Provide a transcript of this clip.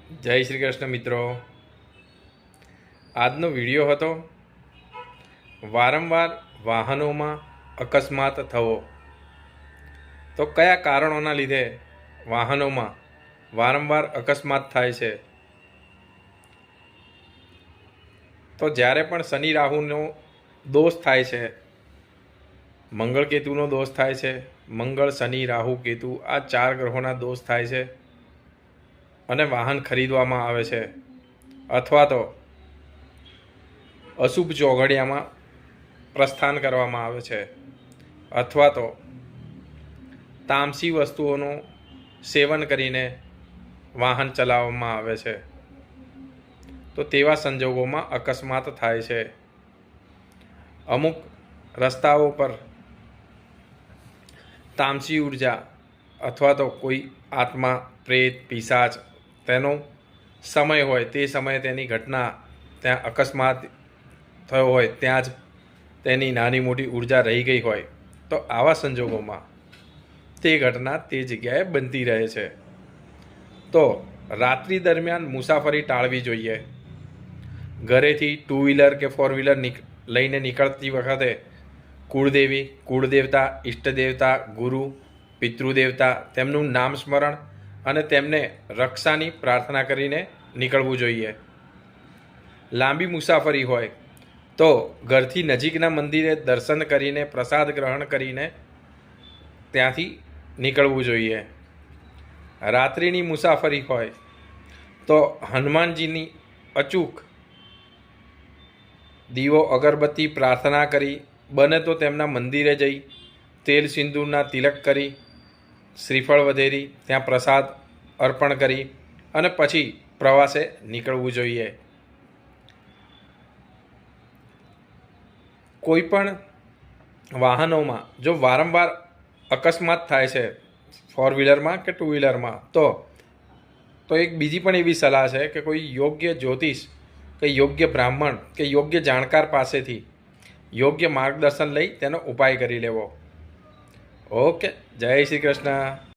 જય શ્રી કૃષ્ણ મિત્રો। આજનો વિડીયો હતો વારંવાર વાહનોમાં અકસ્માત થવો। તો કયા કારણોના લીધે વાહનોમાં વારંવાર અકસ્માત થાય છે? તો જ્યારે પણ શનિ રાહુનો દોષ થાય છે, મંગળ કેતુનો દોષ થાય છે, મંગળ શનિ રાહુ કેતુ આ 4 ગ્રહોના દોષ થાય છે અને વાહન ખરીદવામાં આવે છે, અથવા તો અશુભ ચોઘડિયામાં પ્રસ્થાન કરવામાં આવે છે, અથવા તો તામસી વસ્તુઓનું સેવન કરીને વાહન ચલાવવામાં આવે છે, તો તેવા સંજોગોમાં અકસ્માત થાય છે। અમુક રસ્તાઓ પર તામસી ઉર્જા અથવા તો કોઈ આત્મા, પ્રેત, પિશાચ તેનો સમય હોય તે સમયે તેની ઘટના ત્યાં અકસ્માત થયો હોય, ત્યાં જ તેની નાની મોટી ઉર્જા રહી ગઈ હોય, તો આવા સંજોગોમાં તે ઘટના તે જગ્યાએ બનતી રહે છે। તો રાત્રિ દરમિયાન મુસાફરી ટાળવી જોઈએ। ઘરેથી 2 વ્હીલર કે 4 વ્હીલર લઈને નીકળતી વખતે કુળદેવી, કુળદેવતા, ઈષ્ટદેવતા, ગુરુ, પિતૃદેવતા તેમનું નામ સ્મરણ અને તેમને રક્ષાની પ્રાર્થના કરીને નીકળવું જોઈએ। લાંબી મુસાફરી હોય તો ઘરથી નજીકના મંદિરે દર્શન કરીને પ્રસાદ ગ્રહણ કરીને ત્યાંથી નીકળવું જોઈએ। રાત્રિની મુસાફરી હોય તો હનુમાનજીની અચૂક દીવો અગરબત્તી પ્રાર્થના કરી, બને તો તેમના મંદિરે જઈ તેલ સિંદૂરના તિલક કરી, શ્રીફળ વધેરી ત્યાં પ્રસાદ અર્પણ કરી અને પછી પ્રવાસે નીકળવું જોઈએ। કોઈ પણ વાહનોમાં જો વારંવાર અકસ્માત થાય છે, 4 વ્હીલરમાં કે 2 વ્હીલરમાં, તો એક બીજી પણ એવી સલાહ છે કે કોઈ યોગ્ય જ્યોતિષ કે યોગ્ય બ્રાહ્મણ કે યોગ્ય જાણકાર પાસેથી યોગ્ય માર્ગદર્શન લઈ તેનો ઉપાય કરી લેવો। ઓકે, જય શ્રી કૃષ્ણ।